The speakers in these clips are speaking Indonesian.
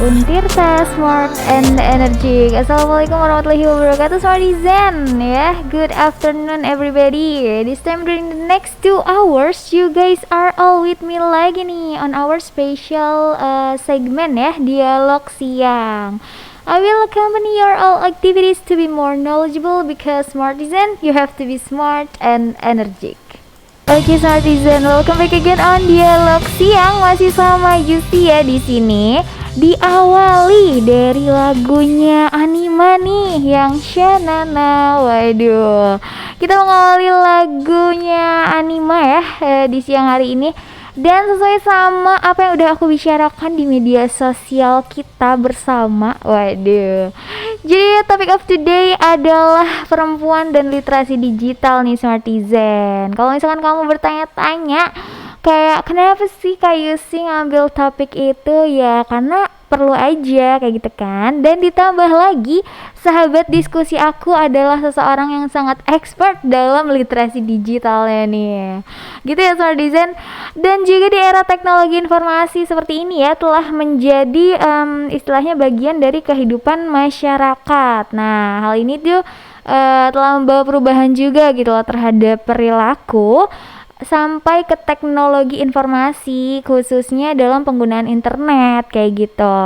Untirta Smart and Energy. Assalamualaikum warahmatullahi wabarakatuh, Smartizen ya. Good afternoon everybody. This time during the next 2 hours you guys are all with me lagi nih on our special segment ya, Dialog Siang. I will accompany your all activities to be more knowledgeable because Smartizen, you have to be smart and energetic. Oke, Smartizen, welcome back again on Dialog Siang. Masih sama Yusi ya di sini. Diawali dari lagunya Anima nih yang Shanana. Waduh, kita mengawali lagunya Anima ya di siang hari ini. Dan sesuai sama apa yang udah aku bicarakan di media sosial kita bersama. Waduh, jadi topik of today adalah perempuan dan literasi digital nih Smartizen. Kalau misalkan kamu bertanya-tanya kayak kenapa sih Kak Yusi ngambil topik itu, ya karena perlu aja kayak gitu kan. Dan ditambah lagi sahabat diskusi aku adalah seseorang yang sangat expert dalam literasi digitalnya nih, gitu ya Smartizen. Dan juga di era teknologi informasi seperti ini ya telah menjadi istilahnya bagian dari kehidupan masyarakat. Nah, hal ini tuh telah membawa perubahan juga gitu loh terhadap perilaku sampai ke teknologi informasi, khususnya dalam penggunaan internet kayak gitu.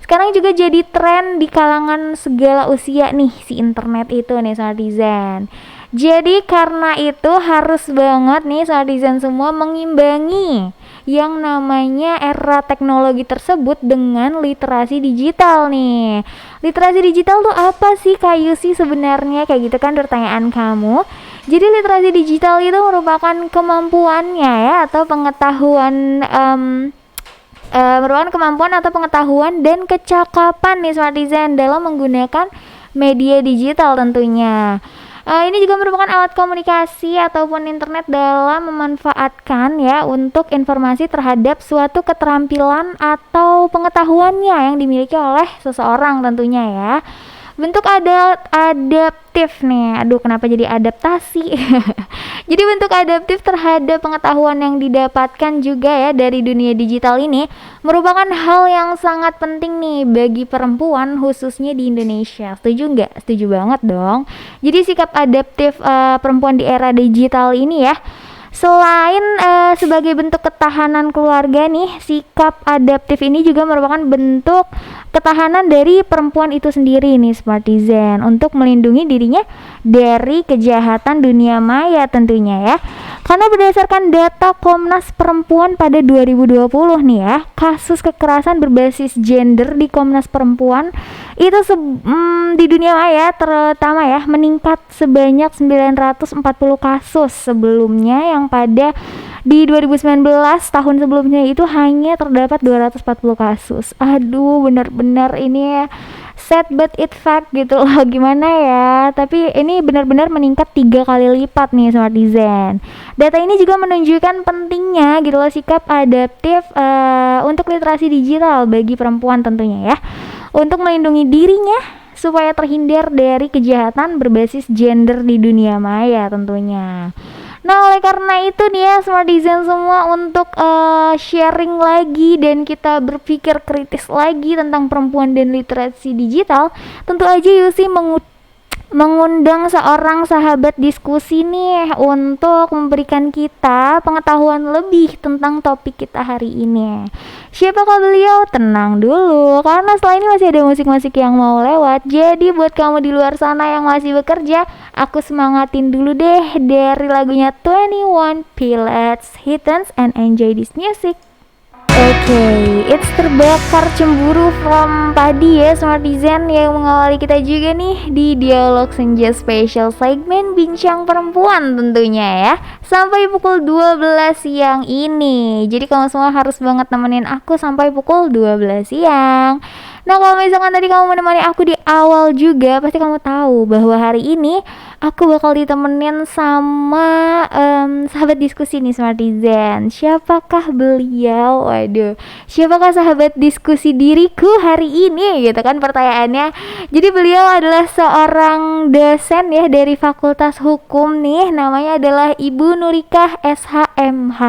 Sekarang juga jadi tren di kalangan segala usia nih si internet itu nih Smartizen. Jadi karena itu harus banget nih Smartizen semua mengimbangi yang namanya era teknologi tersebut dengan literasi digital nih. Literasi digital tuh apa sih Kak Yusi sebenarnya, kayak gitu kan pertanyaan kamu. Jadi literasi digital itu merupakan kemampuannya ya atau pengetahuan merupakan kemampuan atau pengetahuan dan kecakapan nih Smartizen dalam menggunakan media digital tentunya. Ini juga merupakan alat komunikasi ataupun internet dalam memanfaatkan ya untuk informasi terhadap suatu keterampilan atau pengetahuannya yang dimiliki oleh seseorang tentunya ya. Bentuk adaptif nih. Aduh, kenapa jadi adaptasi? Jadi bentuk adaptif terhadap pengetahuan yang didapatkan juga ya dari dunia digital ini merupakan hal yang sangat penting nih bagi perempuan khususnya di Indonesia. Setuju nggak? Setuju banget dong. Jadi sikap adaptif perempuan di era digital ini ya, selain sebagai bentuk ketahanan keluarga nih, sikap adaptif ini juga merupakan bentuk ketahanan dari perempuan itu sendiri nih Smartizen untuk melindungi dirinya dari kejahatan dunia maya tentunya ya. Karena berdasarkan data Komnas Perempuan pada 2020 nih ya, kasus kekerasan berbasis gender di Komnas Perempuan itu di dunia maya terutama ya meningkat sebanyak 940 kasus sebelumnya, yang pada di 2019 tahun sebelumnya itu hanya terdapat 240 kasus. Aduh, benar-benar ini sad but it fact gitu loh, gimana ya, tapi ini benar-benar meningkat 3 kali lipat nih Smartizen. Data ini juga menunjukkan pentingnya gitu loh sikap adaptif untuk literasi digital bagi perempuan tentunya ya, untuk melindungi dirinya supaya terhindar dari kejahatan berbasis gender di dunia maya tentunya. Nah, oleh karena itu nih ya Smartizen semua, untuk sharing lagi dan kita berpikir kritis lagi tentang perempuan dan literasi digital, tentu aja Yusi mengundang seorang sahabat diskusi nih untuk memberikan kita pengetahuan lebih tentang topik kita hari ini. Siapakah beliau? Tenang dulu, karena setelah ini masih ada musik-musik yang mau lewat. Jadi buat kamu di luar sana yang masih bekerja, aku semangatin dulu deh dari lagunya 21 Pilots, Hittens, and enjoy this music. Oke, it's terbakar cemburu from Padi ya Smartizen yang mengawali kita juga nih di Dialog Senja Special segmen Bincang Perempuan tentunya ya, sampai pukul 12 siang ini. Jadi kamu semua harus banget nemenin aku sampai pukul 12 siang. Nah, kalau misalkan tadi kamu menemani aku di awal juga, pasti kamu tahu bahwa hari ini aku bakal ditemenin sama sahabat diskusi nih Smartizen. Siapakah beliau? Waduh, siapakah sahabat diskusi diriku hari ini gitu kan pertanyaannya. Jadi beliau adalah seorang dosen ya dari Fakultas Hukum nih, namanya adalah Ibu Nurikah SHMH.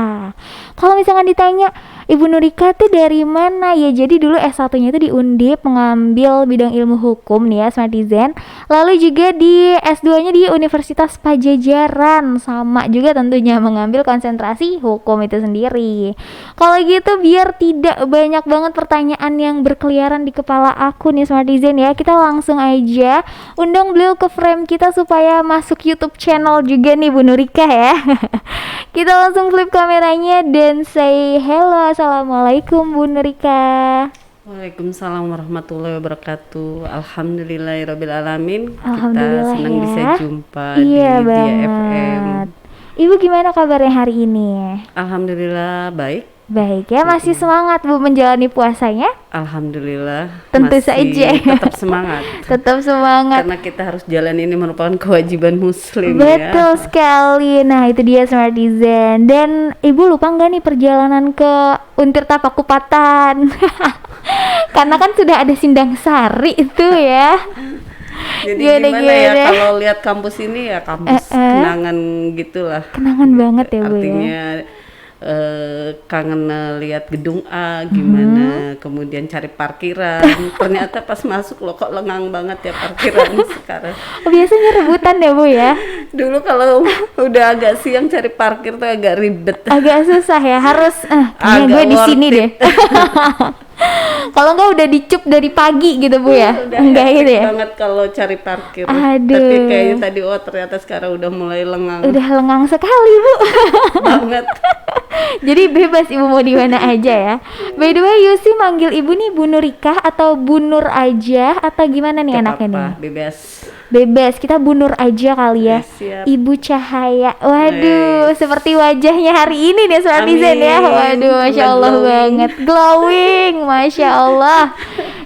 Kalau misalkan ditanya, Ibu Nurika tuh dari mana ya? Jadi dulu S1-nya itu di Undip, mengambil bidang ilmu hukum nih ya, Smartizen. Lalu juga di S2-nya di Universitas Pajajaran, sama juga tentunya mengambil konsentrasi hukum itu sendiri. Kalau gitu biar tidak banyak banget pertanyaan yang berkeliaran di kepala aku nih Smartizen ya, kita langsung aja undang beliau ke frame kita supaya masuk YouTube channel juga nih Bu Nurika ya. Kita langsung flip kameranya dan say hello. Assalamualaikum Bu Nurika. Waalaikumsalam warahmatullahi wabarakatuh. Alhamdulillahirabbil alamin. Alhamdulillah Kita senang ya. bisa jumpa Iya di Dia FM. banget. Ibu gimana kabarnya hari ini? Alhamdulillah baik. Baik ya, masih semangat Bu menjalani puasanya? Alhamdulillah Tentu masih saja. tetap semangat. Tetap semangat. Karena kita harus jalan, ini merupakan kewajiban muslim. Betul ya. sekali. Nah itu dia Smartizen. Dan Ibu lupa nggak nih perjalanan ke Untirta Pakupatan? Karena kan sudah ada Sindang Sari itu ya. Jadi Gimana, gimana ya gimana? kalau lihat kampus ini ya kampus kenangan gitulah. Kenangan banget ya Bu ya. Artinya kangen lihat gedung A gimana, kemudian cari parkiran. Ternyata pas masuk loh kok lengang banget ya parkiran sekarang. Oh, biasanya rebutan ya Bu ya. Dulu kalau udah agak siang cari parkir tuh agak ribet. Agak susah ya, harus kayaknya Agak gue di worth sini it. deh. Kalau enggak udah dicup dari pagi gitu Bu ya. Udah Enggak hektik gitu ya. banget kalau cari parkir. Aduh. Tapi kayaknya tadi ternyata sekarang udah mulai lengang Udah lengang sekali Bu. banget. Jadi bebas Ibu mau di mana aja ya. By the way, Yusi manggil Ibu nih Bu Nurika atau Bu Nur aja atau gimana nih Gak enaknya nih? apa-apa, bebas. Bebas, kita Bu Nur aja kali ya. Ya, siap. Ibu Cahaya. Waduh, seperti wajahnya hari ini nih Smartizen ya. Amin. Waduh, Masya Udah Allah glowing. banget. Glowing, Masya Allah.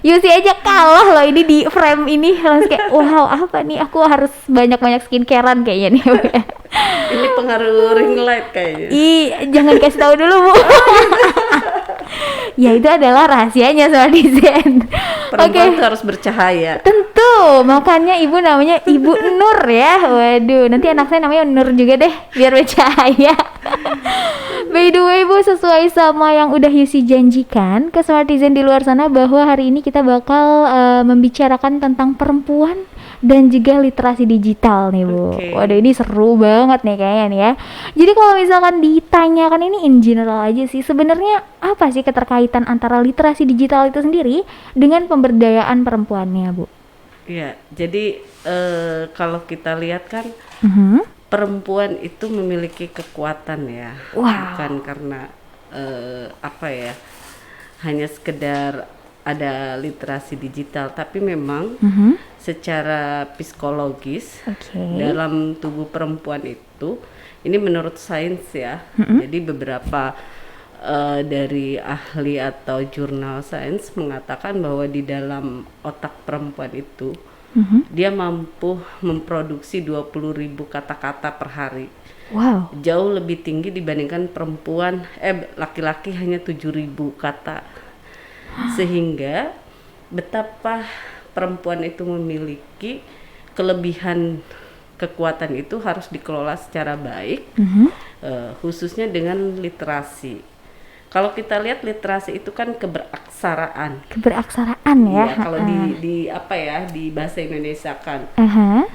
Yusi aja kalah loh ini di frame ini. Langsung kayak, wow apa nih, aku harus banyak-banyak skincarean kayaknya nih. Ini pengaruh ring light kayaknya. Jangan kasih tahu dulu Bu. Ya itu adalah rahasianya Smartizen. Perempuan tuh harus bercahaya. Tentu, makanya ibu namanya Ibu Nur ya. Waduh, nanti anak saya namanya Nur juga deh, biar bercahaya. By the way Bu, sesuai sama yang udah Yusi janjikan ke Smartizen di luar sana, bahwa hari ini kita bakal membicarakan tentang perempuan dan juga literasi digital nih Bu. Oke. Waduh, ini seru banget nih kayaknya nih ya. Jadi kalau misalkan ditanyakan ini in general aja sih, sebenarnya apa sih keterkaitan antara literasi digital itu sendiri dengan pemberdayaan perempuannya Bu? Iya, jadi kalau kita lihat kan Mhm. perempuan itu memiliki kekuatan ya. Wow. Bukan karena apa ya, hanya sekedar ada literasi digital, tapi memang Mhm. secara psikologis Oke. dalam tubuh perempuan itu, ini menurut sains ya. Jadi beberapa dari ahli atau jurnal sains mengatakan bahwa di dalam otak perempuan itu Mhm. dia mampu memproduksi 20.000 kata-kata per hari. Wow. Jauh lebih tinggi dibandingkan perempuan laki-laki hanya 7.000 kata. Sehingga betapa perempuan itu memiliki kelebihan kekuatan itu harus dikelola secara baik, Mhm. khususnya dengan literasi. Kalau kita lihat literasi itu kan keberaksaraan. Keberaksaraan ya. Iya, kalau di apa ya, di bahasa Indonesia kan Aha.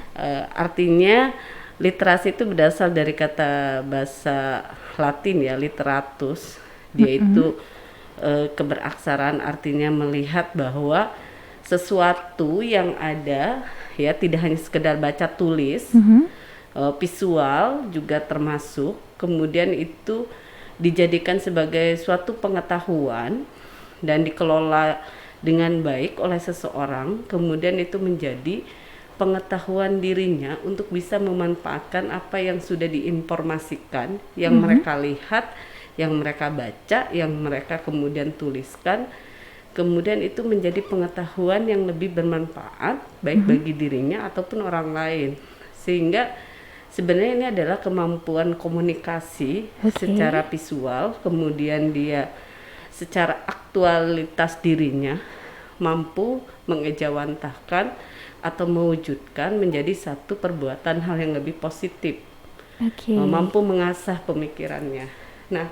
artinya literasi itu berasal dari kata bahasa Latin ya, literatus. Dia itu keberaksaraan, artinya melihat bahwa sesuatu yang ada ya tidak hanya sekedar baca tulis, Mhm. visual juga termasuk, kemudian itu dijadikan sebagai suatu pengetahuan dan dikelola dengan baik oleh seseorang, kemudian itu menjadi pengetahuan dirinya untuk bisa memanfaatkan apa yang sudah diinformasikan, yang mereka lihat, yang mereka baca, yang mereka kemudian tuliskan, kemudian itu menjadi pengetahuan yang lebih bermanfaat baik bagi dirinya ataupun orang lain. Sehingga sebenarnya ini adalah kemampuan komunikasi secara visual, kemudian dia secara aktualitas dirinya mampu mengejawantahkan atau mewujudkan menjadi satu perbuatan hal yang lebih positif. Oke. Mampu mengasah pemikirannya. Nah,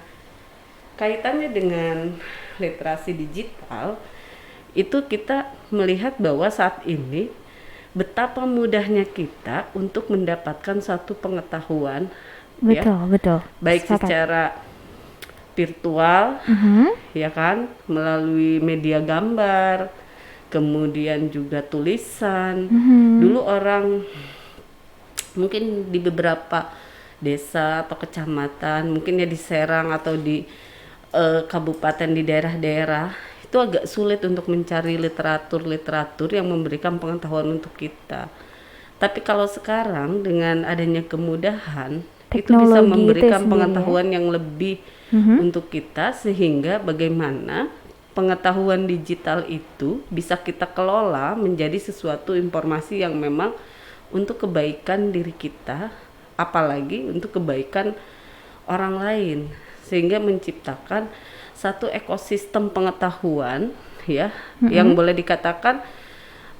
kaitannya dengan literasi digital itu kita melihat bahwa saat ini betapa mudahnya kita untuk mendapatkan suatu pengetahuan, Betul. baik Sepakat. secara virtual, ya kan, melalui media gambar, kemudian juga tulisan. Dulu orang mungkin di beberapa desa atau kecamatan, mungkin ya di Serang atau di kabupaten di daerah-daerah, itu agak sulit untuk mencari literatur yang memberikan pengetahuan untuk kita. Tapi kalau sekarang dengan adanya kemudahan, itu bisa Teknologi itu memberikan sendiri, pengetahuan yang lebih untuk kita, sehingga bagaimana pengetahuan digital itu bisa kita kelola menjadi sesuatu informasi yang memang untuk kebaikan diri kita, apalagi untuk kebaikan orang lain, sehingga menciptakan satu ekosistem pengetahuan ya, yang boleh dikatakan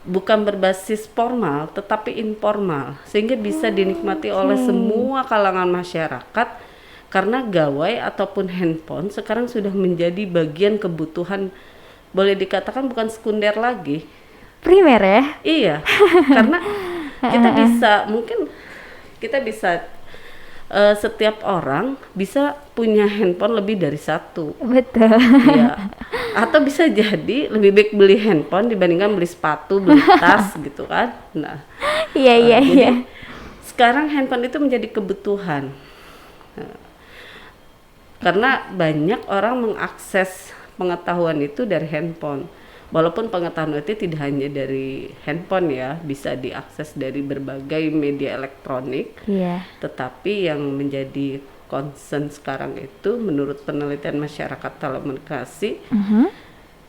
bukan berbasis formal tetapi informal, sehingga bisa dinikmati oleh semua kalangan masyarakat, karena gawai ataupun handphone sekarang sudah menjadi bagian kebutuhan, boleh dikatakan bukan sekunder lagi. Primer ya. Iya, karena kita bisa setiap orang bisa punya handphone lebih dari satu. Betul. Iya. Atau bisa jadi lebih baik beli handphone dibandingkan beli sepatu, beli tas gitu kan. Nah, Iya. jadi sekarang handphone itu menjadi kebutuhan. Nah, karena banyak orang mengakses pengetahuan itu dari handphone. Walaupun pengetahuan itu tidak hanya dari handphone ya, bisa diakses dari berbagai media elektronik. Iya. Tetapi yang menjadi concern sekarang itu menurut penelitian masyarakat telekomunikasi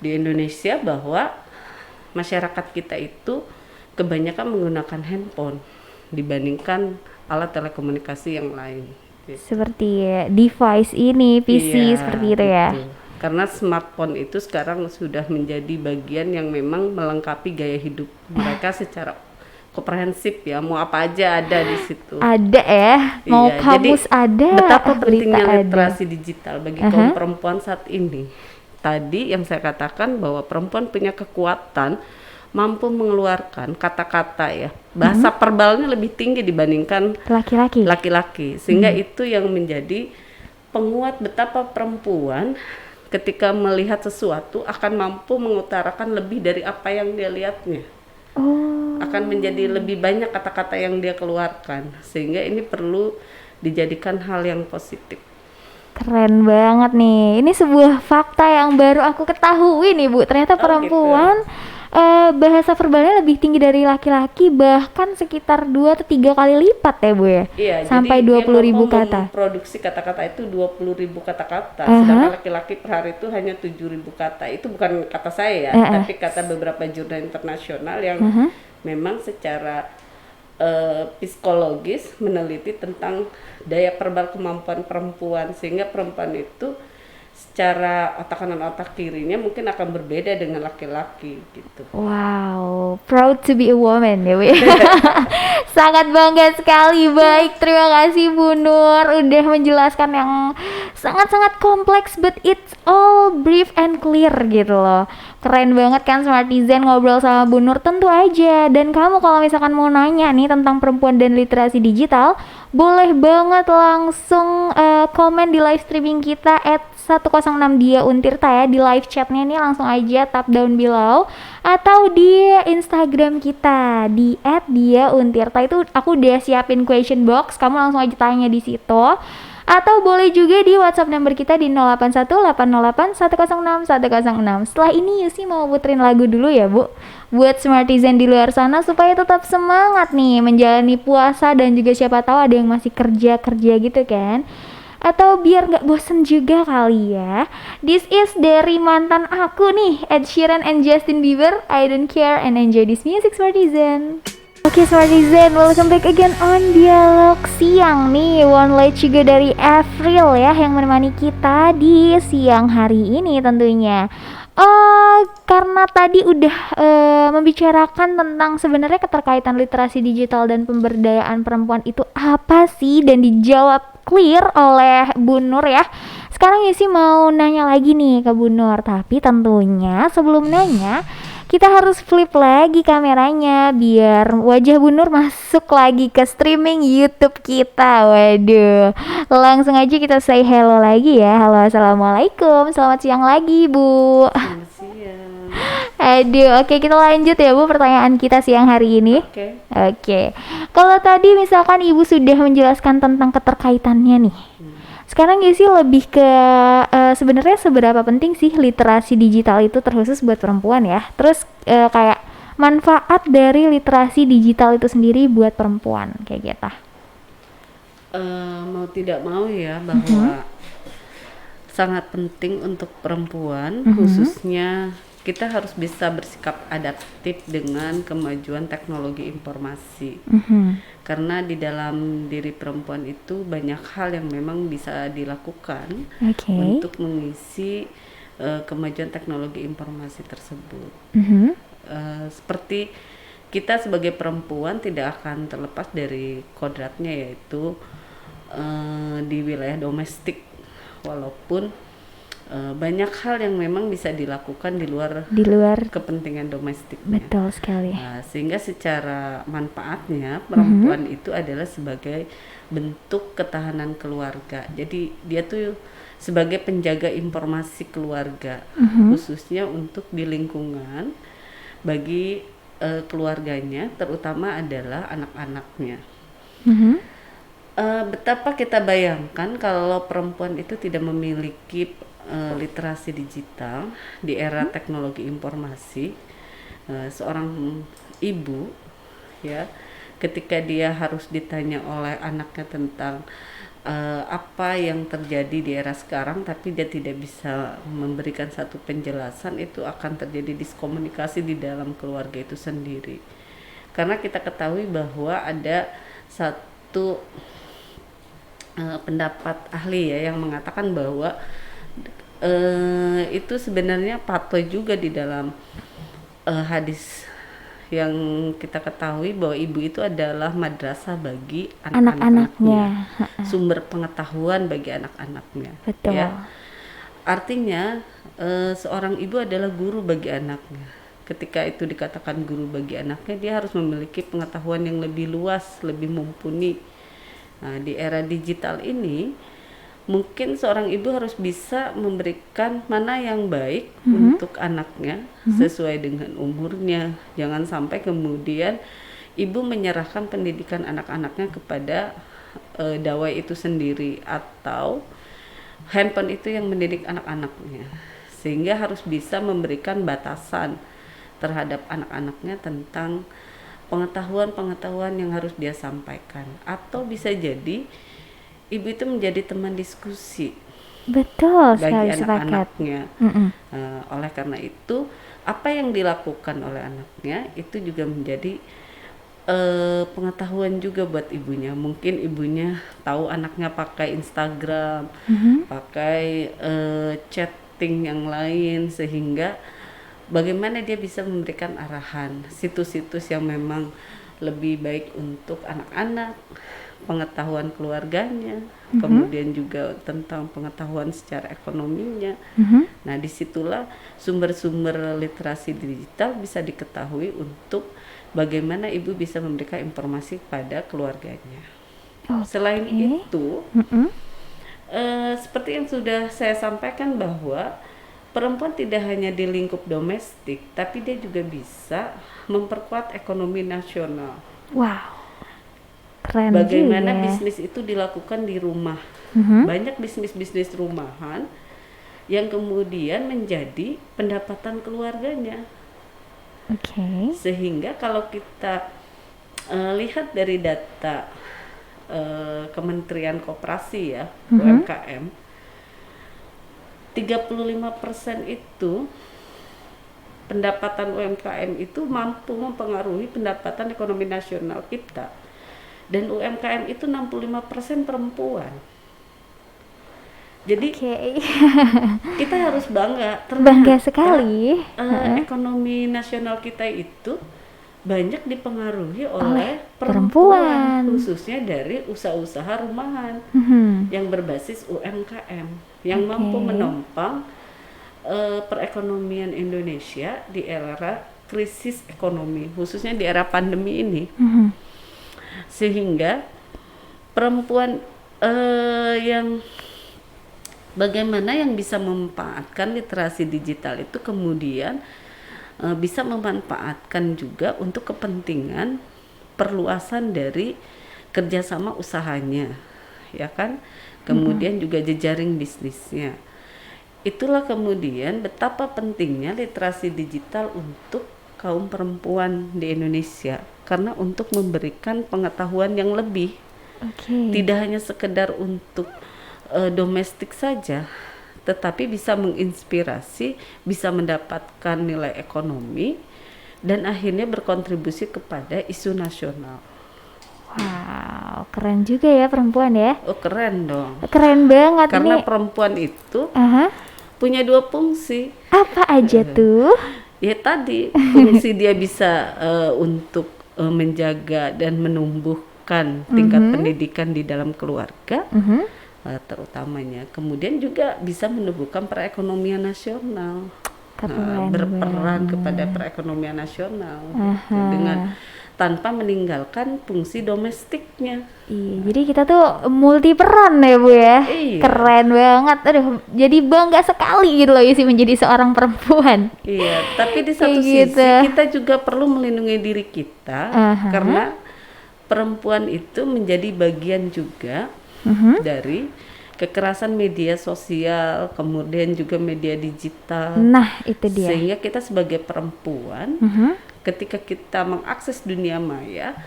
di Indonesia, bahwa masyarakat kita itu kebanyakan menggunakan handphone dibandingkan alat telekomunikasi yang lain. Seperti device ini, PC Iya, seperti itu ya. betul. Karena smartphone itu sekarang sudah menjadi bagian yang memang melengkapi gaya hidup mereka secara komprehensif ya, mau apa aja ada di situ. Ada ya, mau Iya, kamus jadi ada, betapa berita pentingnya ada. literasi digital bagi kaum perempuan saat ini. Tadi yang saya katakan bahwa perempuan punya kekuatan mampu mengeluarkan kata-kata ya, bahasa verbalnya lebih tinggi dibandingkan Laki-laki. laki-laki, sehingga itu yang menjadi penguat betapa perempuan ketika melihat sesuatu akan mampu mengutarakan lebih dari apa yang dia lihatnya. Akan menjadi lebih banyak kata-kata yang dia keluarkan, sehingga ini perlu dijadikan hal yang positif. Keren banget nih. Ini sebuah fakta yang baru aku ketahui nih, Bu. Ternyata perempuan bahasa verbalnya lebih tinggi dari laki-laki, bahkan sekitar 2 atau 3 kali lipat ya, Bu ya. Iya, Sampai jadi 20.000 kata. Produksi kata-kata itu 20.000 kata-kata, sedangkan laki-laki per hari itu hanya 7.000 kata. Itu bukan kata saya ya, tapi kata beberapa jurnal internasional yang memang secara psikologis meneliti tentang daya verbal kemampuan perempuan, sehingga perempuan itu secara otak kanan otak kirinya mungkin akan berbeda dengan laki-laki gitu. Wow, proud to be a woman ya, Bu. Sangat bangga sekali. Baik, terima kasih Bu Nur udah menjelaskan yang sangat-sangat kompleks, but it's all brief and clear gitu loh. Keren banget kan Smartizen ngobrol sama Bu Nur. Tentu aja, dan kamu kalau misalkan mau nanya nih tentang perempuan dan literasi digital, boleh banget langsung komen di live streaming kita @106 Dia Untirta ya, di live chatnya nih langsung aja tap down below, atau di Instagram kita di @diauntirta. Itu aku udah siapin question box, kamu langsung aja tanya di situ. Atau boleh juga di WhatsApp number kita di 081808106106. Setelah ini Yusi mau puterin lagu dulu ya, Bu, buat Smartizen di luar sana supaya tetap semangat nih menjalani puasa, dan juga siapa tahu ada yang masih kerja gitu kan, atau biar nggak bosen juga kali ya. This is dari mantan aku nih, Ed Sheeran and Justin Bieber, I Don't Care, and enjoy this music Smartizen. Oke Smartizen, welcome back again on Dialog Siang nih. One Light juga dari Avril ya, yang menemani kita di siang hari ini tentunya. Karena tadi udah membicarakan tentang sebenarnya keterkaitan literasi digital dan pemberdayaan perempuan itu apa sih, dan dijawab clear oleh Bu Nur ya. Sekarang Yesi mau nanya lagi nih ke Bu Nur, tapi tentunya sebelum nanya kita harus flip lagi kameranya biar wajah Bu Nur masuk lagi ke streaming YouTube kita. Waduh, langsung aja kita say hello lagi ya. Halo, assalamualaikum, selamat siang lagi Bu. Selamat siang. Aduh, oke kita lanjut ya Bu pertanyaan kita siang hari ini. Oke. Oke, kalau tadi misalkan Ibu sudah menjelaskan tentang keterkaitannya nih. Sekarang sih lebih ke sebenarnya seberapa penting sih literasi digital itu terkhusus buat perempuan ya. Terus kayak manfaat dari literasi digital itu sendiri buat perempuan kayak gitu. Mau tidak mau ya bahwa sangat penting untuk perempuan, khususnya kita harus bisa bersikap adaptif dengan kemajuan teknologi informasi. Karena di dalam diri perempuan itu banyak hal yang memang bisa dilakukan untuk mengisi kemajuan teknologi informasi tersebut. Seperti kita sebagai perempuan tidak akan terlepas dari kodratnya, yaitu di wilayah domestik, walaupun banyak hal yang memang bisa dilakukan di luar kepentingan domestiknya. Betul sekali. Nah, sehingga secara manfaatnya perempuan itu adalah sebagai bentuk ketahanan keluarga. Jadi dia tuh sebagai penjaga informasi keluarga, khususnya untuk di lingkungan bagi keluarganya, terutama adalah anak-anaknya. Betapa kita bayangkan kalau perempuan itu tidak memiliki literasi digital di era teknologi informasi. Seorang ibu ya, ketika dia harus ditanya oleh anaknya tentang apa yang terjadi di era sekarang, tapi dia tidak bisa memberikan satu penjelasan, itu akan terjadi diskomunikasi di dalam keluarga itu sendiri. Karena kita ketahui bahwa ada satu pendapat ahli ya yang mengatakan bahwa itu sebenarnya patuh juga di dalam hadis yang kita ketahui bahwa ibu itu adalah madrasah bagi anak-anaknya, sumber pengetahuan bagi anak-anaknya. Betul. Ya. Artinya seorang ibu adalah guru bagi anaknya. Ketika itu dikatakan guru bagi anaknya, dia harus memiliki pengetahuan yang lebih luas, lebih mumpuni. Nah, di era digital ini mungkin seorang ibu harus bisa memberikan mana yang baik untuk anaknya sesuai dengan umurnya. Jangan sampai kemudian ibu menyerahkan pendidikan anak-anaknya kepada dawai itu sendiri, atau handphone itu yang mendidik anak-anaknya. Sehingga harus bisa memberikan batasan terhadap anak-anaknya tentang pengetahuan-pengetahuan yang harus dia sampaikan. Atau bisa jadi ibu itu menjadi teman diskusi. Betul bagi sekali, anak-anaknya. Oleh karena itu, apa yang dilakukan oleh anaknya itu juga menjadi pengetahuan juga buat ibunya. Mungkin ibunya tahu anaknya pakai Instagram, pakai chatting yang lain, sehingga bagaimana dia bisa memberikan arahan situs-situs yang memang lebih baik untuk anak-anak, pengetahuan keluarganya, kemudian juga tentang pengetahuan secara ekonominya. Nah, disitulah sumber-sumber literasi digital bisa diketahui untuk bagaimana ibu bisa memberikan informasi kepada keluarganya. Selain itu, seperti yang sudah saya sampaikan bahwa perempuan tidak hanya di lingkup domestik, tapi dia juga bisa memperkuat ekonomi nasional. Wow. Keren Bagaimana juga. bisnis itu dilakukan di rumah. Banyak bisnis-bisnis rumahan yang kemudian menjadi pendapatan keluarganya. Sehingga kalau kita lihat dari data Kementerian Koperasi ya, UMKM, 35% itu pendapatan UMKM itu mampu mempengaruhi pendapatan ekonomi nasional kita. Dan UMKM itu 65% perempuan. Jadi kita harus bangga sekali. Ekonomi nasional kita itu banyak dipengaruhi Oleh oleh perempuan. khususnya dari usaha-usaha rumahan yang berbasis UMKM yang mampu Oke. menopang perekonomian Indonesia di era krisis ekonomi, khususnya di era pandemi ini, sehingga perempuan yang bagaimana yang bisa memanfaatkan literasi digital itu kemudian bisa memanfaatkan juga untuk kepentingan perluasan dari kerjasama usahanya, ya kan? Kemudian juga jejaring bisnisnya. Itulah kemudian betapa pentingnya literasi digital untuk kaum perempuan di Indonesia, karena untuk memberikan pengetahuan yang lebih, tidak hanya sekedar untuk domestik saja, tetapi bisa menginspirasi, bisa mendapatkan nilai ekonomi, dan akhirnya berkontribusi kepada isu nasional. Wow, keren juga ya perempuan ya. Oh, keren dong. Keren banget Karena ini. perempuan itu Aha. punya dua fungsi. Apa aja tuh? Ya tadi, fungsi dia bisa untuk menjaga dan menumbuhkan tingkat pendidikan di dalam keluarga, terutamanya. Kemudian juga bisa menumbuhkan perekonomian nasional. Berperan kepada perekonomian nasional gitu, dengan tanpa meninggalkan fungsi domestiknya. Iya, jadi kita tuh multi peran ya Bu ya. Iya. Keren banget. Aduh, jadi bangga sekali gitu loh Yusi menjadi seorang perempuan. Iya, tapi di satu Kayak sisi gitu. kita juga perlu melindungi diri kita, karena perempuan itu menjadi bagian juga dari kekerasan media sosial, kemudian juga media digital. Nah, itu dia. Sehingga kita sebagai perempuan, ketika kita mengakses dunia maya,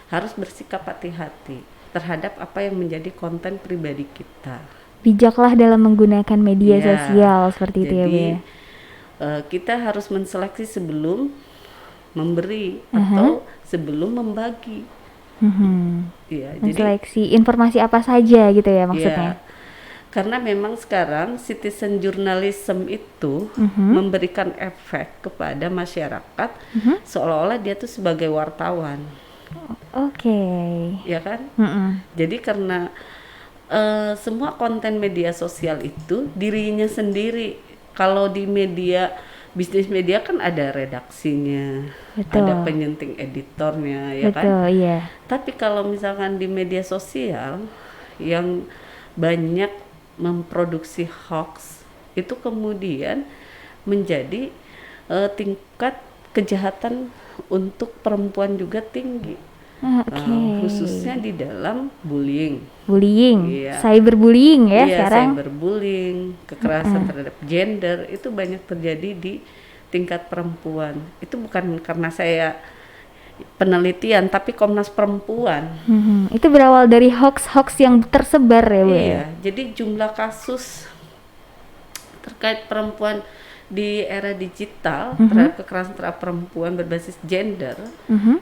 harus bersikap hati-hati terhadap apa yang menjadi konten pribadi kita. Bijaklah dalam menggunakan media Iya. sosial seperti itu ya Bu Jadi ya. kita harus menseleksi sebelum memberi atau sebelum membagi. Iya, jadi Menseleksi informasi apa saja gitu ya maksudnya. ya, karena memang sekarang citizen journalism itu memberikan efek kepada masyarakat seolah-olah dia tuh sebagai wartawan, Oke. ya kan? Jadi karena semua konten media sosial itu dirinya sendiri. Kalau di media bisnis media kan ada redaksinya, Betul. ada penyenting editornya, ya kan? Betul, iya. Tapi kalau misalkan di media sosial yang banyak memproduksi hoax, itu kemudian menjadi tingkat kejahatan untuk perempuan juga tinggi. Khususnya di dalam bullying, Iya. cyberbullying ya Iya, sekarang. cyberbullying, kekerasan terhadap gender itu banyak terjadi di tingkat perempuan. Itu bukan karena saya penelitian, tapi Komnas Perempuan. Itu berawal dari hoax-hoax yang tersebar ya Bu ya. Iya, jadi jumlah kasus terkait perempuan di era digital terhadap kekerasan terhadap perempuan berbasis gender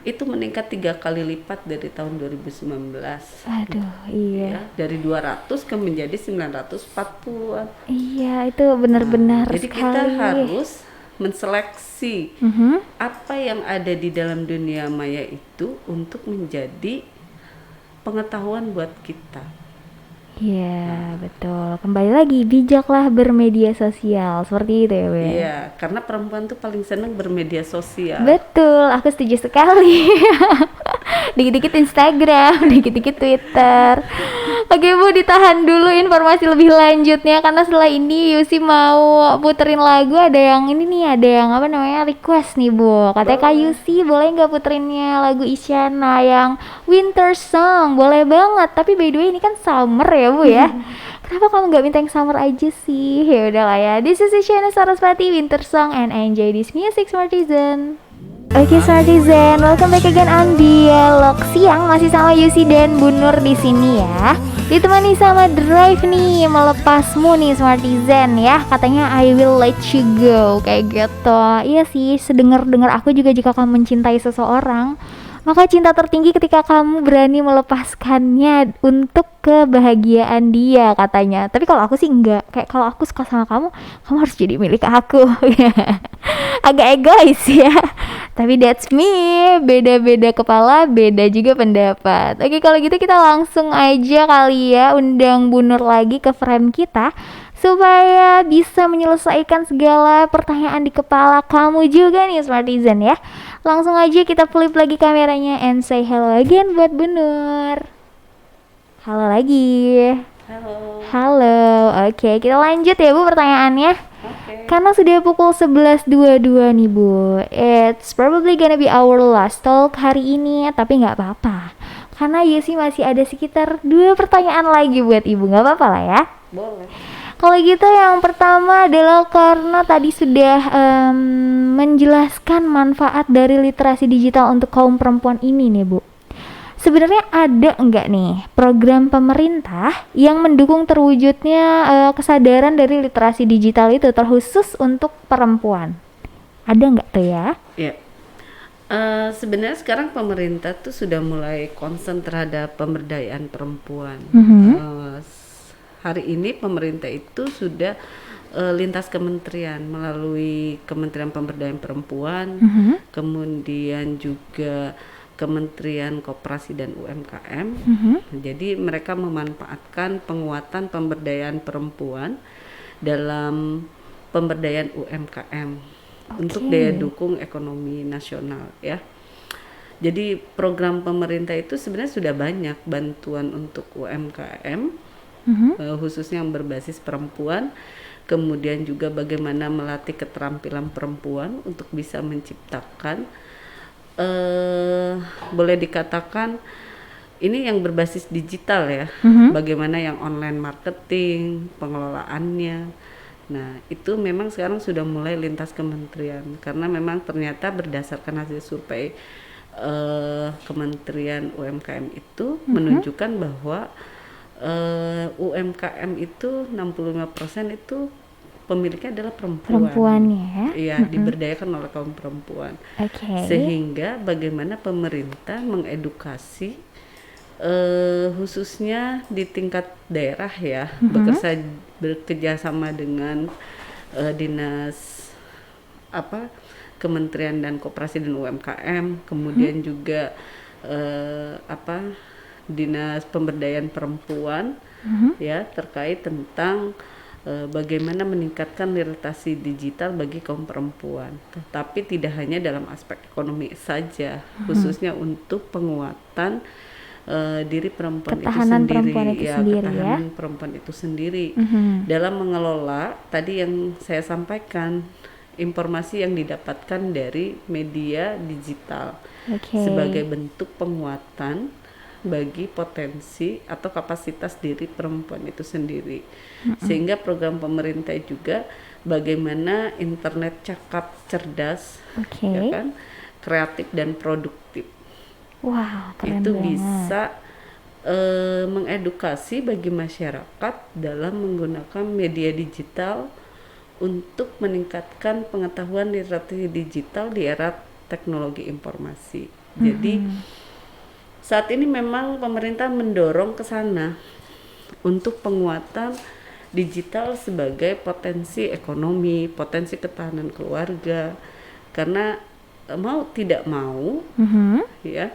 itu meningkat 3 kali lipat dari tahun 2019. Aduh, iya. Ya, dari 200 ke menjadi 940-an. Iya, itu benar-benar Jadi sekali. kita harus menseleksi apa yang ada di dalam dunia maya itu untuk menjadi pengetahuan buat kita. Iya, betul. Kembali lagi, bijaklah bermedia sosial. Seperti itu ya Bu ya. Iya, karena perempuan tuh paling senang bermedia sosial. Betul, aku setuju sekali. Dikit-dikit Instagram, dikit-dikit Twitter. Oke Bu, ditahan dulu informasi lebih lanjutnya karena setelah ini Yusi mau puterin lagu. Ada yang ini nih, ada yang apa namanya request nih Bu. Katanya Kak Yusi boleh nggak puterinnya lagu Isyana yang Winter Song? Boleh banget. Tapi by the way ini kan summer ya Bu ya. Kenapa kamu nggak minta yang summer aja sih? Ya udahlah ya. This is Isyana Sarasvati, Winter Song, and enjoy this music, Smartizen. Oke Smartizen, welcome back again on Dialog Siang. Masih sama Yusi dan Bu Nur di sini ya. Ditemani sama Drive nih, melepasmu nih Smartizen ya. Katanya I will let you go, kayak gitu. Iya sih, sedengar-dengar aku juga jika kamu mencintai seseorang, maka cinta tertinggi ketika kamu berani melepaskannya untuk kebahagiaan dia katanya. Tapi kalau aku sih enggak. Kayak kalau aku suka sama kamu, kamu harus jadi milik aku. Agak egois ya. Tapi that's me, beda-beda kepala, beda juga pendapat. Oke, kalau gitu kita langsung aja kali ya undang Bu Nur lagi ke frame kita supaya bisa menyelesaikan segala pertanyaan di kepala kamu juga nih Smartizen ya. Langsung aja kita flip lagi kameranya and say hello again buat Bu Nur. Halo lagi. Halo. Halo. Oke, kita lanjut ya Bu pertanyaannya. Oke. Karena sudah pukul 11.22 nih Bu, it's probably gonna be our last talk hari ini, tapi nggak apa-apa. Karena Yesi masih ada sekitar 2 pertanyaan lagi buat Ibu, nggak apa-apa lah ya. Boleh. Kalau gitu yang pertama adalah karena tadi sudah menjelaskan manfaat dari literasi digital untuk kaum perempuan ini nih Bu. Sebenarnya ada enggak nih program pemerintah yang mendukung terwujudnya kesadaran dari literasi digital itu terkhusus untuk perempuan? Ada enggak tuh ya? Ya. Sebenarnya sekarang pemerintah tuh sudah mulai concern terhadap pemberdayaan perempuan. Hari ini pemerintah itu sudah lintas kementerian melalui Kementerian Pemberdayaan Perempuan, kemudian juga Kementerian Koperasi dan UMKM. Jadi mereka memanfaatkan penguatan pemberdayaan perempuan dalam pemberdayaan UMKM untuk daya dukung ekonomi nasional ya. Jadi program pemerintah itu sebenarnya sudah banyak bantuan untuk UMKM khususnya yang berbasis perempuan. Kemudian juga bagaimana melatih keterampilan perempuan untuk bisa menciptakan boleh dikatakan ini yang berbasis digital ya, bagaimana yang online marketing, pengelolaannya. Nah itu memang sekarang sudah mulai lintas kementerian karena memang ternyata berdasarkan hasil survei Kementerian UMKM itu menunjukkan bahwa UMKM itu 65% itu pemiliknya adalah perempuan ya? Iya, diberdayakan oleh kaum perempuan. Sehingga bagaimana pemerintah mengedukasi khususnya di tingkat daerah ya, bekerja sama dengan dinas Kementerian dan Koperasi dan UMKM, kemudian juga dinas pemberdayaan perempuan ya terkait tentang bagaimana meningkatkan literasi digital bagi kaum perempuan, tetapi tidak hanya dalam aspek ekonomi saja, khususnya untuk penguatan diri perempuan ketahanan itu sendiri, ketahanan perempuan itu sendiri dalam mengelola tadi yang saya sampaikan, informasi yang didapatkan dari media digital sebagai bentuk penguatan bagi potensi atau kapasitas diri perempuan itu sendiri. Sehingga program pemerintah juga bagaimana internet cakap, cerdas, ya kan, kreatif dan produktif. Wow, keren itu banget. Bisa mengedukasi bagi masyarakat dalam menggunakan media digital untuk meningkatkan pengetahuan literasi digital di era teknologi informasi. Jadi saat ini memang pemerintah mendorong ke sana untuk penguatan digital sebagai potensi ekonomi, potensi ketahanan keluarga. Karena mau tidak mau, ya,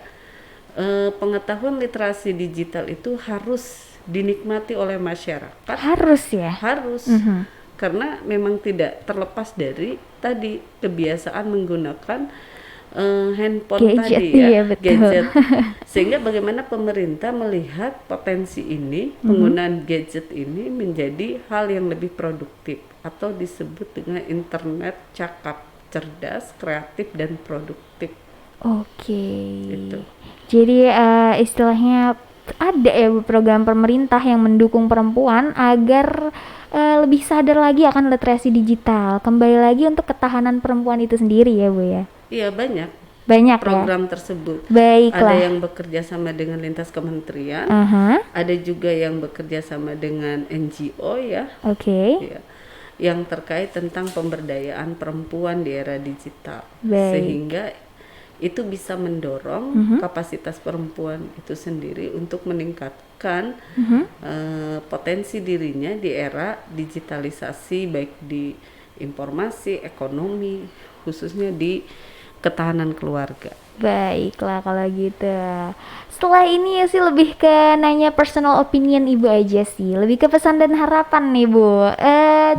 pengetahuan literasi digital itu harus dinikmati oleh masyarakat. Harus ya? Harus. Karena memang tidak terlepas dari tadi kebiasaan menggunakan handphone gadget, tadi ya, gadget. Sehingga bagaimana pemerintah melihat potensi ini, penggunaan gadget ini menjadi hal yang lebih produktif atau disebut dengan internet cakap, cerdas, kreatif dan produktif. Gitu. Jadi istilahnya ada ya program pemerintah yang mendukung perempuan agar lebih sadar lagi akan literasi digital. Kembali lagi untuk ketahanan perempuan itu sendiri ya Bu ya. Iya, banyak ya? program tersebut. Baiklah. Ada yang bekerja sama dengan lintas kementerian, ada juga yang bekerja sama dengan NGO ya. Ya, yang terkait tentang pemberdayaan perempuan di era digital. Sehingga itu bisa mendorong kapasitas perempuan itu sendiri untuk meningkatkan potensi dirinya di era digitalisasi, baik di informasi, ekonomi, khususnya di ketahanan keluarga. Baiklah kalau gitu. Setelah ini ya sih lebih ke nanya personal opinion Ibu aja sih. Lebih ke pesan dan harapan nih Bu.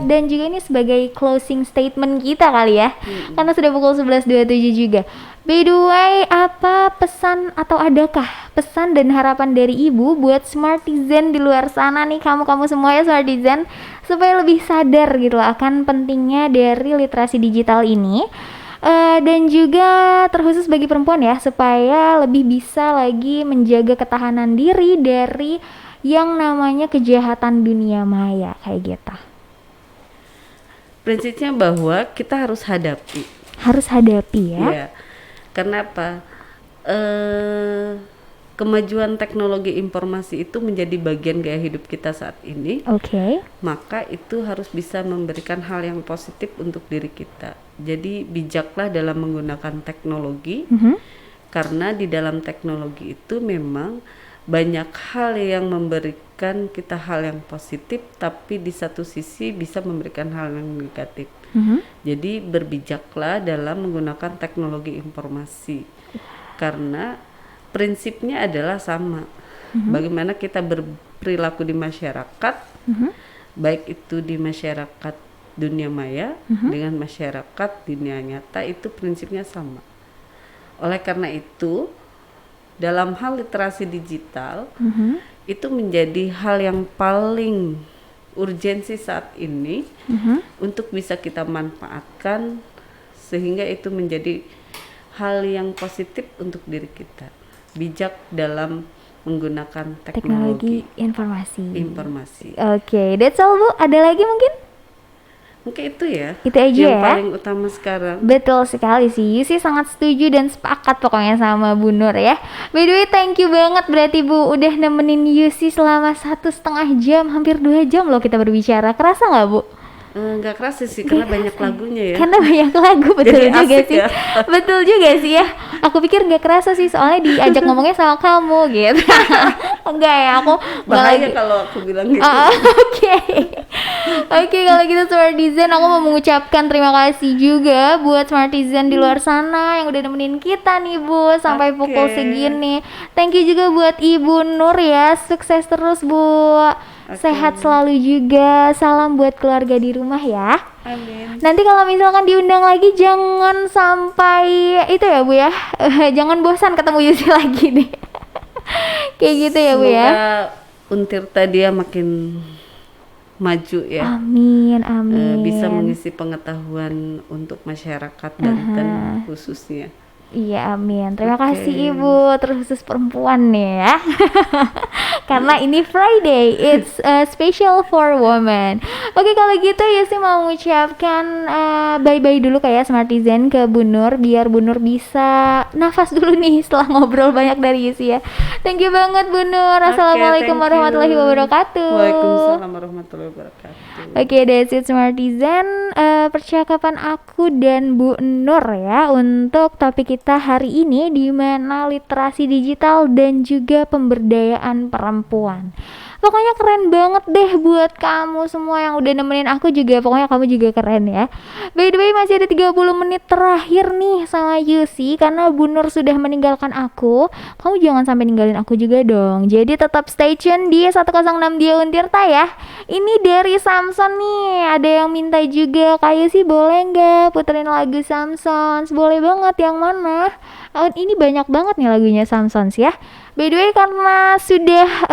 Dan juga ini sebagai closing statement kita kali ya. Karena sudah pukul 11.27 juga. By the way, apa pesan atau adakah pesan dan harapan dari Ibu buat Smartizen di luar sana nih, kamu-kamu semua ya Smartizen, supaya lebih sadar gitu loh akan pentingnya dari literasi digital ini. Dan juga terkhusus bagi perempuan ya, supaya lebih bisa lagi menjaga ketahanan diri dari yang namanya kejahatan dunia maya kayak gitu. Prinsipnya bahwa kita harus hadapi. Harus hadapi ya. Ya. Karena apa? Kemajuan teknologi informasi itu menjadi bagian gaya hidup kita saat ini. Oke. Maka itu harus bisa memberikan hal yang positif untuk diri kita. Jadi bijaklah dalam menggunakan teknologi, karena di dalam teknologi itu memang banyak hal yang memberikan kita hal yang positif, tapi di satu sisi bisa memberikan hal yang negatif. Jadi berbijaklah dalam menggunakan teknologi informasi, karena prinsipnya adalah sama. Bagaimana kita berperilaku di masyarakat, baik itu di masyarakat dunia maya dengan masyarakat dunia nyata, itu prinsipnya sama. Oleh karena itu, dalam hal literasi digital itu menjadi hal yang paling urgensi saat ini untuk bisa kita manfaatkan, sehingga itu menjadi hal yang positif untuk diri kita. Bijak dalam menggunakan teknologi informasi. Oke, that's all Bu. Ada lagi mungkin? Mungkin itu ya. Itu aja yang ya. paling utama sekarang. Betul sekali sih. Yusi sangat setuju dan sepakat pokoknya sama Bu Nur ya. By the way, thank you banget berarti Bu udah nemenin Yusi selama 1,5 jam, hampir 2 jam loh kita berbicara. Kerasa nggak Bu? Nggak kerasa sih, karena banyak lagunya ya. Karena banyak lagu, betul Jadi juga asik sih ya. Betul juga sih ya. Aku pikir nggak kerasa sih, soalnya diajak ngomongnya sama kamu gitu. Enggak ya, aku nggak Bahaya lagi. kalau aku bilang gitu. Oke. Oke, kalau gitu Smartizen, aku mau mengucapkan terima kasih juga buat Smartizen di luar sana yang udah nemenin kita nih Bu sampai pukul segini. Thank you juga buat Ibu Nur ya, sukses terus Bu. Sehat selalu juga. Salam buat keluarga di rumah ya. Amin. Nanti kalau misalkan diundang lagi jangan sampai itu ya Bu ya. Jangan bosan ketemu Yusi lagi nih. Kayak gitu ya Bu ya. Semoga Untirta dia makin maju ya. Amin, amin. Bisa mengisi pengetahuan untuk masyarakat Banten khususnya. Iya, amin. Terima kasih Ibu, terkhusus perempuan nih ya. Karena ini Friday, it's special for women. Oke, kalau gitu Yusi mau mengucapkan bye-bye dulu kayak Smartizen ke Bu Nur, biar Bu Nur bisa nafas dulu nih setelah ngobrol banyak dari Yusi ya. Thank you banget Bu Nur. Assalamualaikum warahmatullahi wabarakatuh. Waalaikumsalam warahmatullahi wabarakatuh. Oke, that's it Smartizen, percakapan aku dan Bu Nur ya untuk topik kita hari ini, di mana literasi digital dan juga pemberdayaan perempuan. Pokoknya keren banget deh buat kamu semua yang udah nemenin aku juga. Pokoknya kamu juga keren ya. By the way, masih ada 30 menit terakhir nih sama Yusi, karena Bu Nur sudah meninggalkan aku. Kamu jangan sampai ninggalin aku juga dong. Jadi tetap stay tune di 106 Dia Untirta ya. Ini dari Samson nih. Ada yang minta juga, Kak Yusi boleh nggak puterin lagu Samsons? Boleh banget, yang mana? Ini banyak banget nih lagunya Samsons ya. By the way, karena sudah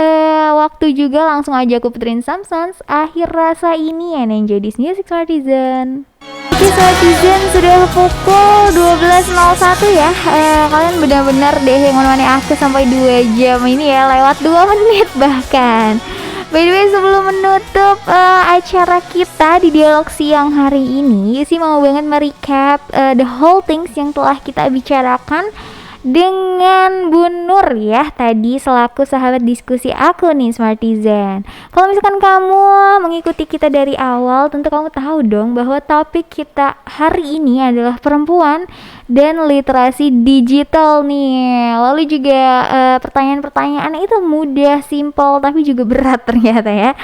waktu juga, langsung aja aku puterin Samsons Akhir Rasa Ini yang jadi Music Smartizen. Oke Smartizen, sudah pukul 12.01 ya. Kalian benar-benar deh yang menemani aku sampai 2 jam ini ya, lewat 2 menit bahkan. By the way, sebelum menutup acara kita di dialog siang hari ini, Yusi mau banget merecap the whole things yang telah kita bicarakan dengan Bu Nur ya tadi selaku sahabat diskusi aku nih Smartizen. Kalau misalkan kamu mengikuti kita dari awal, tentu kamu tahu dong bahwa topik kita hari ini adalah perempuan dan literasi digital nih. Lalu juga pertanyaan-pertanyaan itu mudah, simple, tapi juga berat ternyata ya.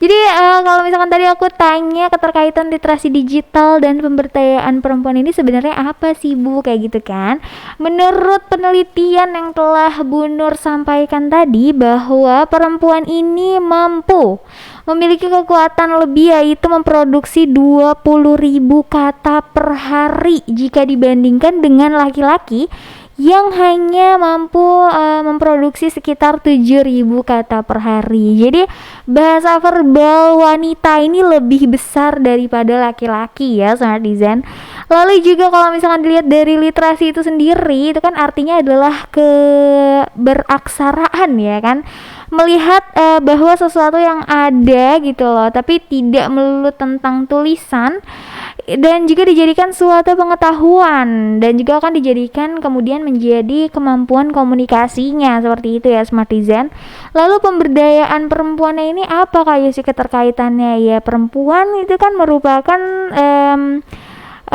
Jadi kalau misalkan tadi aku tanya keterkaitan literasi digital dan pemberdayaan perempuan ini sebenarnya apa sih Bu, kayak gitu kan. Menurut penelitian yang telah Bu Nur sampaikan tadi, bahwa perempuan ini mampu memiliki kekuatan lebih, yaitu memproduksi 20.000 kata per hari jika dibandingkan dengan laki-laki yang hanya mampu memproduksi sekitar 7.000 kata per hari. Jadi bahasa verbal wanita ini lebih besar daripada laki-laki ya Smart Design. Lalu juga kalau misalkan dilihat dari literasi itu sendiri, itu kan artinya adalah keberaksaraan ya kan, melihat bahwa sesuatu yang ada gitu loh, tapi tidak melulu tentang tulisan, dan juga dijadikan suatu pengetahuan, dan juga akan dijadikan kemudian menjadi kemampuan komunikasinya, seperti itu ya Smart Design. Lalu pemberdayaan perempuannya ini apa kayak sih keterkaitannya ya, perempuan itu kan merupakan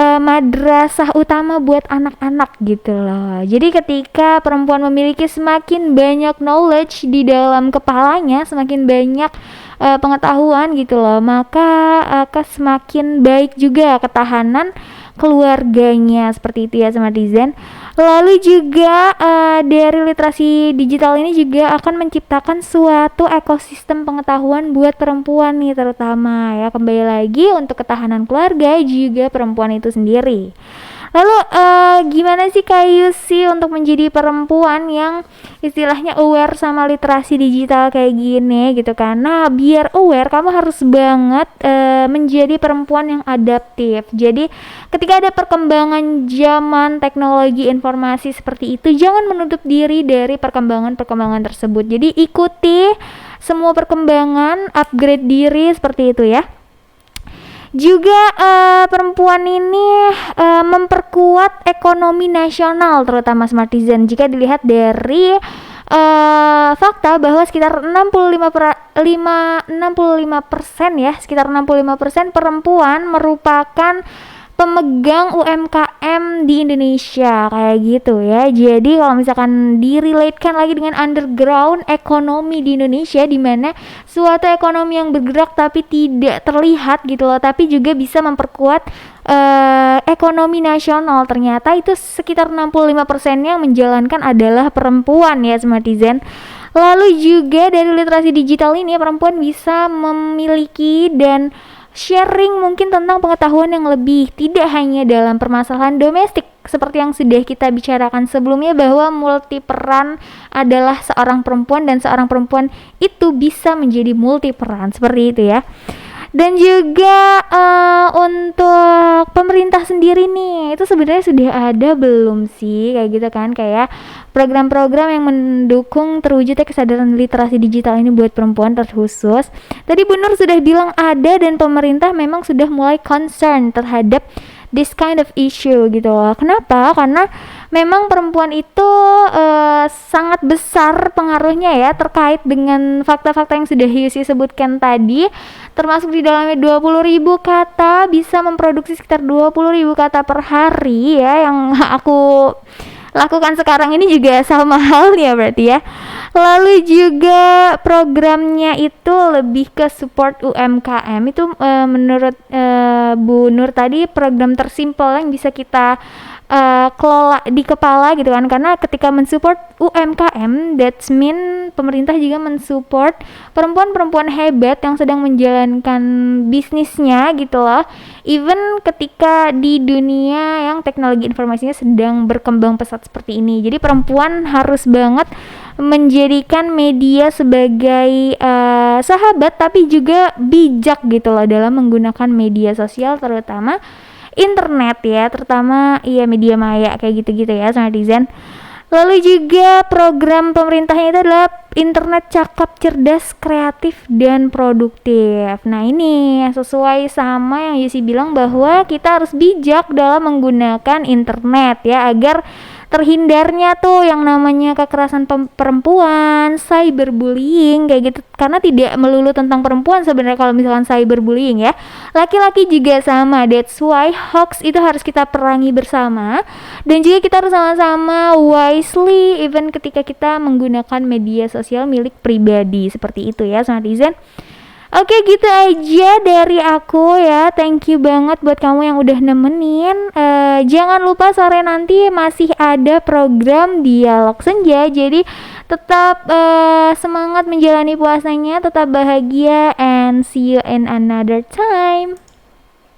madrasah utama buat anak-anak gitu loh. Jadi ketika perempuan memiliki semakin banyak knowledge di dalam kepalanya, semakin banyak pengetahuan gitu loh, maka akan semakin baik juga ketahanan keluarganya, seperti itu ya Smart Design. Lalu juga dari literasi digital ini juga akan menciptakan suatu ekosistem pengetahuan buat perempuan nih, terutama ya, kembali lagi untuk ketahanan keluarga juga perempuan itu sendiri. Lalu gimana sih Kak Yusi untuk menjadi perempuan yang istilahnya aware sama literasi digital kayak gini gitu kan. Nah, biar aware kamu harus banget menjadi perempuan yang adaptif. Jadi ketika ada perkembangan zaman teknologi informasi seperti itu, jangan menutup diri dari perkembangan-perkembangan tersebut. Jadi ikuti semua perkembangan, upgrade diri, seperti itu ya. Juga perempuan ini memperkuat ekonomi nasional, terutama Smart Design. Jika dilihat dari fakta bahwa sekitar 65% ya, sekitar 65% perempuan merupakan pemegang UMKM di Indonesia, kayak gitu ya. Jadi kalau misalkan direlatekan lagi dengan underground ekonomi di Indonesia, di mana suatu ekonomi yang bergerak tapi tidak terlihat gitu loh, tapi juga bisa memperkuat ekonomi nasional, ternyata itu sekitar 65% yang menjalankan adalah perempuan ya Smart Design. Lalu juga dari literasi digital ini perempuan bisa memiliki dan sharing mungkin tentang pengetahuan yang lebih, tidak hanya dalam permasalahan domestik seperti yang sudah kita bicarakan sebelumnya, bahwa multi peran adalah seorang perempuan, dan seorang perempuan itu bisa menjadi multi peran, seperti itu ya. Dan juga untuk pemerintah sendiri nih, itu sebenarnya sudah ada belum sih kayak gitu kan, kayak program-program yang mendukung terwujudnya kesadaran literasi digital ini buat perempuan terkhusus. Tadi Bu Nur sudah bilang ada, dan pemerintah memang sudah mulai concern terhadap this kind of issue gitu loh. Kenapa? Karena memang perempuan itu sangat besar pengaruhnya ya, terkait dengan fakta-fakta yang sudah Yusi sebutkan tadi, termasuk di dalamnya 20.000 kata, bisa memproduksi sekitar 20.000 kata per hari ya, yang aku lakukan sekarang ini juga sama halnya berarti ya. Lalu juga programnya itu lebih ke support UMKM. Itu menurut Bu Nur tadi program tersimpel yang bisa kita kelola di kepala gitu kan, karena ketika mensupport UMKM, that's mean pemerintah juga mensupport perempuan-perempuan hebat yang sedang menjalankan bisnisnya gitu loh, even ketika di dunia yang teknologi informasinya sedang berkembang pesat seperti ini. Jadi perempuan harus banget menjadikan media sebagai sahabat, tapi juga bijak gitu loh dalam menggunakan media sosial, terutama internet ya, terutama iya media maya kayak gitu-gitu ya Smart Design. Lalu juga program pemerintahnya itu adalah internet cakap, cerdas, kreatif, dan produktif. Nah ini sesuai sama yang Yusi bilang bahwa kita harus bijak dalam menggunakan internet ya, agar terhindarnya tuh yang namanya kekerasan perempuan, cyberbullying kayak gitu. Karena tidak melulu tentang perempuan sebenarnya kalau misalkan cyberbullying ya, laki-laki juga sama. That's why hoax itu harus kita perangi bersama, dan juga kita harus sama-sama wisely even ketika kita menggunakan media sosial milik pribadi, seperti itu ya Smart Design. Oke, gitu aja dari aku ya. Thank you banget buat kamu yang udah nemenin. Jangan lupa sore nanti masih ada program Dialog Senja. Jadi tetap semangat menjalani puasanya, tetap bahagia, and see you in another time.